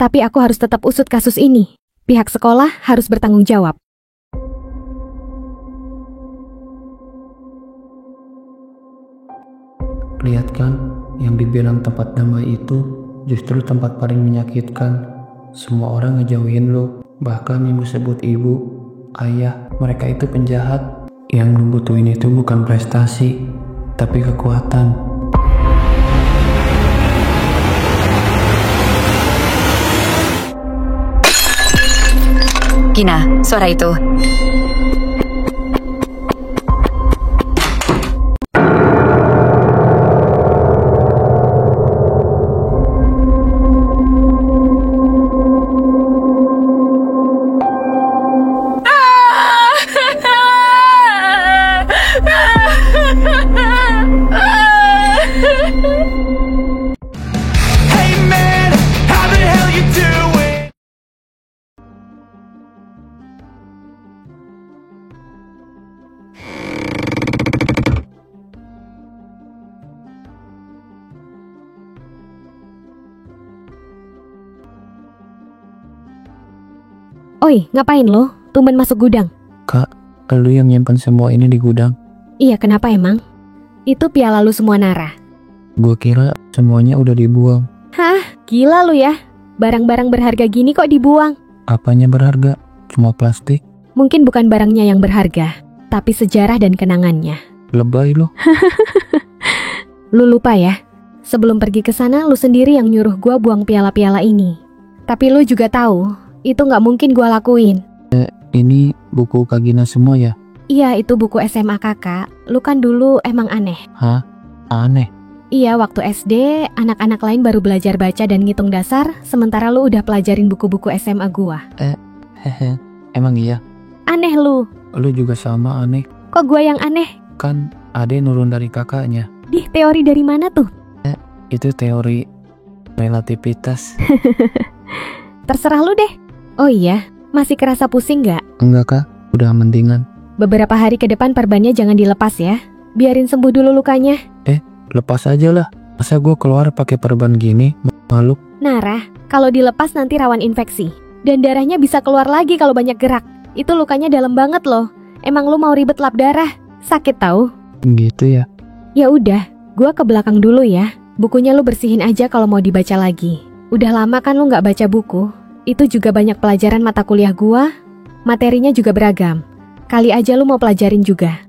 Tapi aku harus tetap usut kasus ini. Pihak sekolah harus bertanggung jawab. Lihat kan, yang dibilang tempat damai itu justru tempat paling menyakitkan. Semua orang ngejauhin lo, bahkan ibu sebut ibu, ayah, mereka itu penjahat. Yang lo butuhin itu bukan prestasi, tapi kekuatan. Gina, suara itu. Oi, ngapain lo? Tumben masuk gudang. Kak, lu yang nyimpan semua ini di gudang? Iya, kenapa emang? Itu piala lu semua, Nara. Gua kira semuanya udah dibuang. Hah? Gila lu ya? Barang-barang berharga gini kok dibuang? Apanya berharga? Cuma plastik? Mungkin bukan barangnya yang berharga, tapi sejarah dan kenangannya. Lebay lo. Lu lupa ya? Sebelum pergi ke sana, lu sendiri yang nyuruh gua buang piala-piala ini. Tapi lu juga tahu, itu nggak mungkin gua lakuin. Ini buku Kak Gina semua ya? Iya, itu buku SMA kakak. Lu kan dulu emang aneh. Hah? Aneh? Iya, waktu SD, anak-anak lain baru belajar baca dan ngitung dasar, sementara lu udah pelajarin buku-buku SMA gua. Hehe, emang iya? Aneh lu. Lu juga sama aneh. Kok gua yang aneh? Kan Ade nurun dari kakaknya. Dih, teori dari mana tuh? Itu teori relativitas. Terserah lu deh. Oh iya, masih kerasa pusing nggak? Enggak kak, udah mendingan. Beberapa hari ke depan perbannya jangan dilepas ya. Biarin sembuh dulu lukanya. Lepas aja lah. Masa gue keluar pakai perban gini? Malu. Nara, kalau dilepas nanti rawan infeksi. Dan darahnya bisa keluar lagi kalau banyak gerak. Itu lukanya dalam banget loh. Emang lu mau ribet lap darah? Sakit tahu? Gitu ya? Ya udah, gua ke belakang dulu ya. Bukunya lu bersihin aja kalau mau dibaca lagi. Udah lama kan lu nggak baca buku. Itu juga banyak pelajaran mata kuliah gua. Materinya juga beragam. Kali aja lu mau pelajarin juga.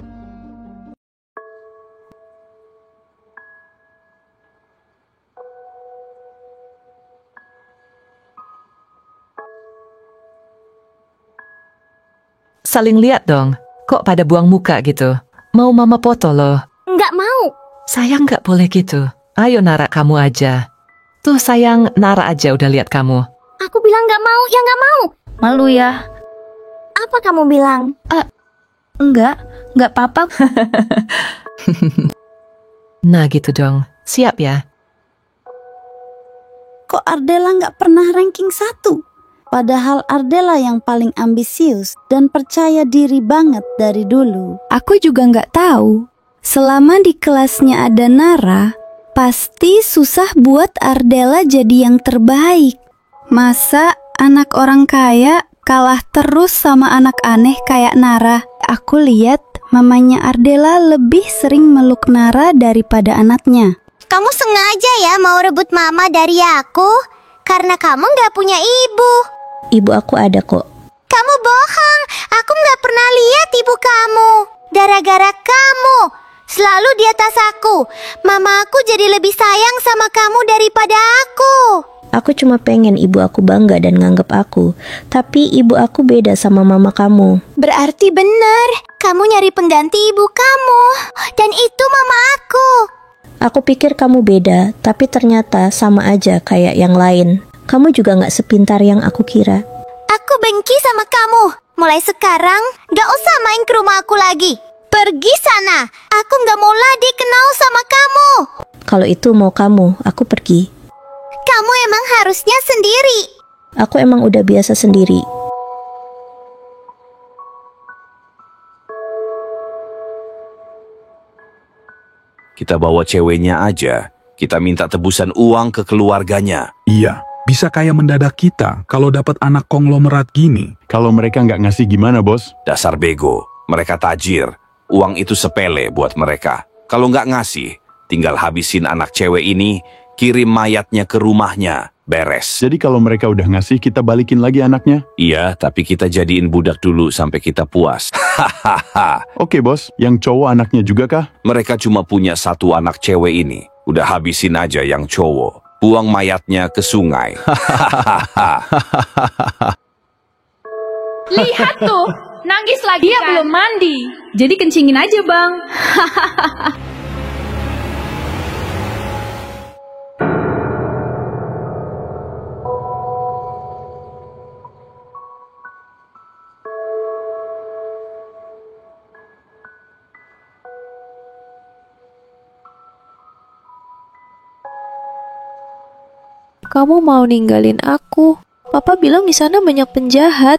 Saling lihat dong. Kok pada buang muka gitu? Mau mama foto loh. Nggak mau. Sayang nggak boleh gitu. Ayo Nara, kamu aja. Tuh sayang, Nara aja udah lihat kamu. Aku bilang nggak mau, ya nggak mau. Malu ya. Apa kamu bilang? Nggak apa-apa. Nah gitu dong. Siap ya? Kok Ardela nggak pernah ranking 1? Padahal Ardela yang paling ambisius dan percaya diri banget dari dulu. Aku juga nggak tahu. Selama di kelasnya ada Nara, pasti susah buat Ardela jadi yang terbaik. Masa anak orang kaya kalah terus sama anak aneh kayak Nara? Aku lihat mamanya Ardela lebih sering meluk Nara daripada anaknya. Kamu sengaja ya mau rebut mama dari aku? Karena kamu nggak punya ibu. Ibu aku ada kok. Kamu bohong. Aku nggak pernah lihat ibu kamu. Gara-gara kamu selalu di atas aku. Mama aku jadi lebih sayang sama kamu daripada aku. Aku cuma pengen ibu aku bangga dan nganggep aku. Tapi ibu aku beda sama mama kamu. Berarti benar. Kamu nyari pengganti ibu kamu. Dan itu mama aku. Aku pikir kamu beda, tapi ternyata sama aja kayak yang lain. Kamu juga gak sepintar yang aku kira. Aku benci sama kamu. Mulai sekarang, gak usah main ke rumah aku lagi. Pergi sana. Aku gak mau lagi kenal sama kamu. Kalau itu mau kamu, aku pergi. Kamu emang harusnya sendiri. Aku emang udah biasa sendiri. Kita bawa ceweknya aja. Kita minta tebusan uang ke keluarganya. Iya, bisa kaya mendadak kita kalau dapat anak konglomerat gini. Kalau mereka nggak ngasih gimana, Bos? Dasar bego, mereka tajir. Uang itu sepele buat mereka. Kalau nggak ngasih, tinggal habisin anak cewek ini, kirim mayatnya ke rumahnya. Beres. Jadi kalau mereka udah ngasih, kita balikin lagi anaknya? Iya, tapi kita jadiin budak dulu sampai kita puas. Hahaha. Oke, Bos. Yang cowok anaknya juga kah? Mereka cuma punya satu anak cewek ini. Udah habisin aja yang cowok. Buang mayatnya ke sungai. Lihat tuh, nangis lagi. Dia belum mandi. Jadi kencingin aja, Bang. Kamu mau ninggalin aku? Papa bilang di sana banyak penjahat.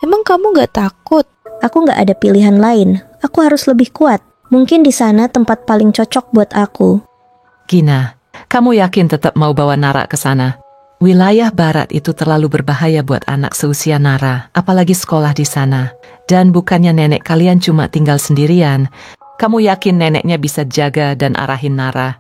Emang kamu gak takut? Aku gak ada pilihan lain. Aku harus lebih kuat. Mungkin di sana tempat paling cocok buat aku. Gina, kamu yakin tetap mau bawa Nara ke sana? Wilayah barat itu terlalu berbahaya buat anak seusia Nara, apalagi sekolah di sana. Dan bukannya nenek kalian cuma tinggal sendirian. Kamu yakin neneknya bisa jaga dan arahin Nara?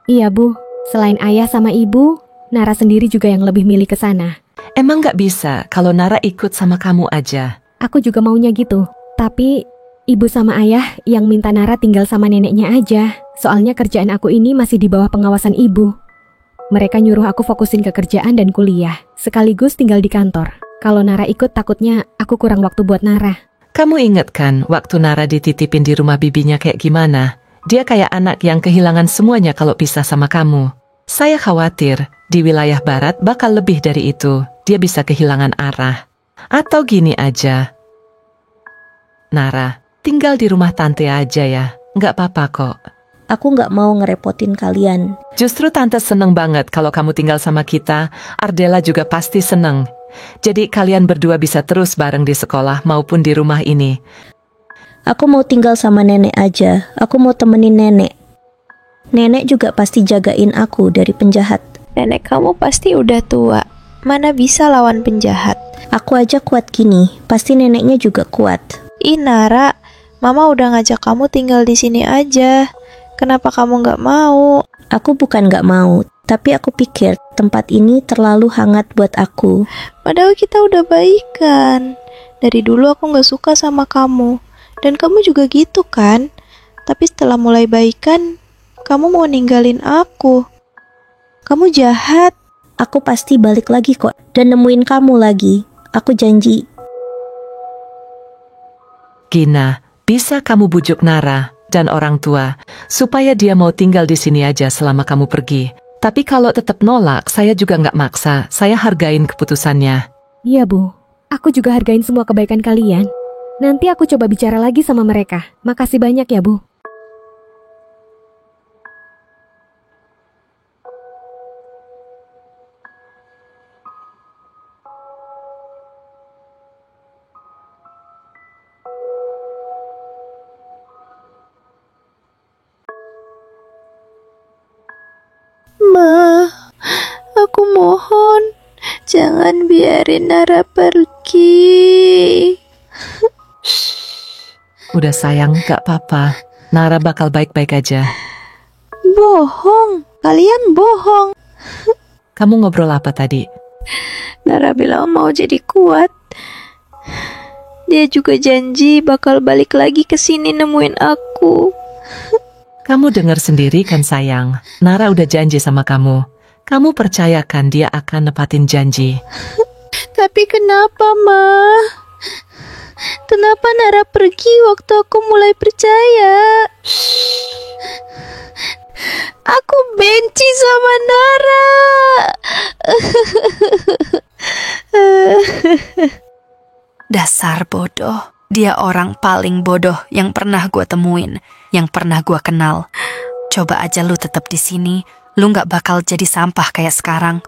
Iya, Bu. Selain ayah sama ibu, Nara sendiri juga yang lebih milih ke sana. Emang gak bisa kalau Nara ikut sama kamu aja? Aku juga maunya gitu. Tapi ibu sama ayah yang minta Nara tinggal sama neneknya aja. Soalnya kerjaan aku ini masih di bawah pengawasan ibu. Mereka nyuruh aku fokusin ke kerjaan dan kuliah, sekaligus tinggal di kantor. Kalau Nara ikut takutnya aku kurang waktu buat Nara. Kamu inget kan waktu Nara dititipin di rumah bibinya kayak gimana? Dia kayak anak yang kehilangan semuanya kalau pisah sama kamu. Saya khawatir di wilayah barat bakal lebih dari itu. Dia bisa kehilangan arah. Atau gini aja. Nara, tinggal di rumah tante aja ya. Nggak apa-apa kok. Aku nggak mau ngerepotin kalian. Justru tante seneng banget kalau kamu tinggal sama kita. Ardella juga pasti seneng. Jadi kalian berdua bisa terus bareng di sekolah maupun di rumah ini. Aku mau tinggal sama nenek aja. Aku mau temenin nenek. Nenek juga pasti jagain aku dari penjahat. Nenek kamu pasti udah tua. Mana bisa lawan penjahat? Aku aja kuat gini, pasti neneknya juga kuat. Ih Nara, Mama udah ngajak kamu tinggal di sini aja. Kenapa kamu nggak mau? Aku bukan nggak mau, tapi aku pikir tempat ini terlalu hangat buat aku. Padahal kita udah baikan. Dari dulu aku nggak suka sama kamu. Dan kamu juga gitu kan? Tapi setelah mulai baikan, kamu mau ninggalin aku. Kamu jahat. Aku pasti balik lagi kok dan nemuin kamu lagi. Aku janji. Gina, bisa kamu bujuk Nara dan orang tua supaya dia mau tinggal di sini aja selama kamu pergi. Tapi kalau tetap nolak, saya juga nggak maksa. Saya hargain keputusannya. Iya, Bu. Aku juga hargain semua kebaikan kalian. Nanti aku coba bicara lagi sama mereka. Makasih banyak ya, Bu. Ma, aku mohon, jangan biarin Nara pergi. Udah sayang, gak apa-apa. Nara bakal baik-baik aja. Bohong, kalian bohong. Kamu ngobrol apa tadi? Nara bilang mau jadi kuat. Dia juga janji bakal balik lagi ke sini nemuin aku. Kamu dengar sendiri kan sayang, Nara udah janji sama kamu. Kamu percayakan dia akan nepatin janji. Tapi kenapa, Ma? Kenapa Nara pergi waktu aku mulai percaya? Aku benci sama Nara. Dasar bodoh. Dia orang paling bodoh yang pernah gue temuin, yang pernah gue kenal. Coba aja lu tetap di sini, lu gak bakal jadi sampah kayak sekarang.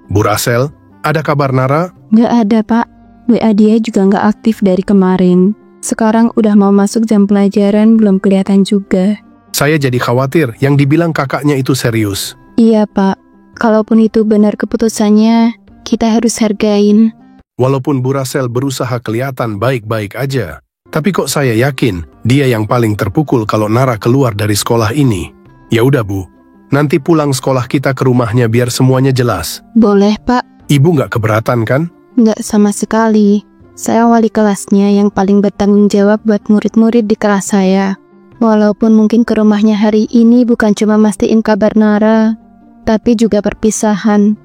Bu Rasel, ada kabar Nara? Gak ada, Pak. WA dia juga gak aktif dari kemarin. Sekarang udah mau masuk jam pelajaran belum kelihatan juga. Saya jadi khawatir yang dibilang kakaknya itu serius. Iya, Pak. Kalaupun itu benar keputusannya, kita harus hargain. Walaupun Bu Rasel berusaha kelihatan baik-baik aja, tapi kok saya yakin dia yang paling terpukul kalau Nara keluar dari sekolah ini. Ya udah Bu, nanti pulang sekolah kita ke rumahnya biar semuanya jelas. Boleh, Pak. Ibu nggak keberatan kan? Nggak sama sekali. Saya wali kelasnya yang paling bertanggung jawab buat murid-murid di kelas saya. Walaupun mungkin ke rumahnya hari ini bukan cuma mastiin kabar Nara, tapi juga perpisahan.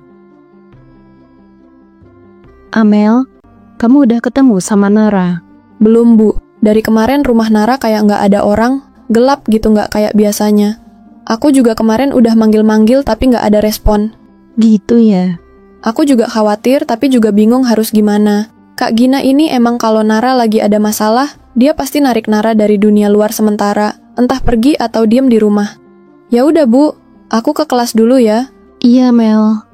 Amel, kamu udah ketemu sama Nara? Belum, Bu. Dari kemarin rumah Nara kayak nggak ada orang, gelap gitu nggak kayak biasanya. Aku juga kemarin udah manggil-manggil tapi nggak ada respon. Gitu ya? Aku juga khawatir tapi juga bingung harus gimana. Kak Gina ini emang kalau Nara lagi ada masalah, dia pasti narik Nara dari dunia luar sementara, entah pergi atau diem di rumah. Ya udah Bu, aku ke kelas dulu ya. Iya Mel.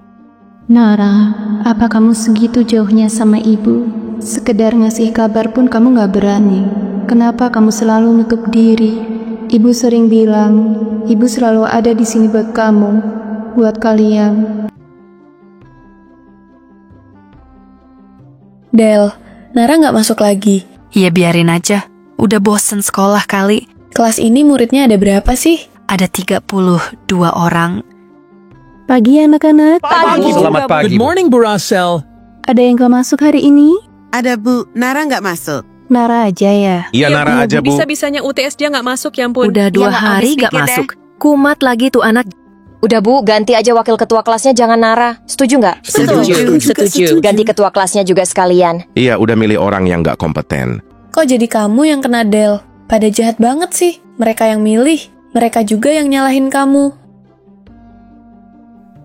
Nara, apa kamu segitu jauhnya sama ibu? Sekedar ngasih kabar pun kamu gak berani. Kenapa kamu selalu nutup diri? Ibu sering bilang, ibu selalu ada di sini buat kamu, buat kalian. Del, Nara nggak masuk lagi. Ya biarin aja, udah bosen sekolah kali. Kelas ini muridnya ada berapa sih? Ada 32 orang. Pagi anak-anak. Pagi. Selamat pagi. Good morning, Bu Rasel. Ada yang gak masuk hari ini? Ada Bu, Nara nggak masuk. Nara aja ya? Iya Nara aja Bu. Bisa-bisanya UTS dia nggak masuk ya ampun. Udah 2 hari gak masuk. Kumat lagi tuh anak. Udah Bu, ganti aja wakil ketua kelasnya, jangan Nara. Setuju nggak? Setuju. Ganti ketua kelasnya juga sekalian. Iya, udah milih orang yang nggak kompeten. Kok jadi kamu yang kena Del? Pada jahat banget sih. Mereka yang milih, mereka juga yang nyalahin kamu.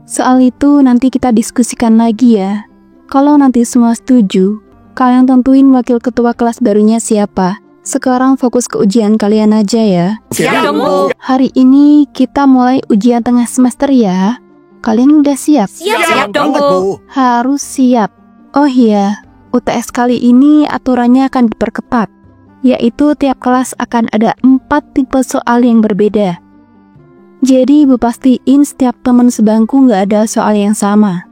Soal itu nanti kita diskusikan lagi ya. Kalau nanti semua setuju, kalian tentuin wakil ketua kelas barunya siapa. Sekarang fokus ke ujian kalian aja ya. Siap dong, Bu. Hari ini kita mulai ujian tengah semester ya. Kalian udah siap? Siap dong, Bu. Harus siap. Oh iya, UTS kali ini aturannya akan diperketat. Yaitu tiap kelas akan ada 4 tipe soal yang berbeda. Jadi ibu pastiin setiap teman sebangku nggak ada soal yang sama.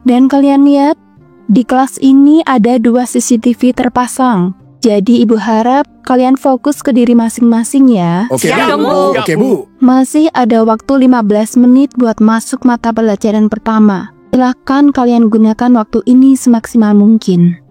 Dan kalian lihat, di kelas ini ada 2 CCTV terpasang. Jadi ibu harap kalian fokus ke diri masing-masing ya. Oke Bu. Oke Bu. Masih ada waktu 15 menit buat masuk mata pelajaran pertama. Silakan kalian gunakan waktu ini semaksimal mungkin.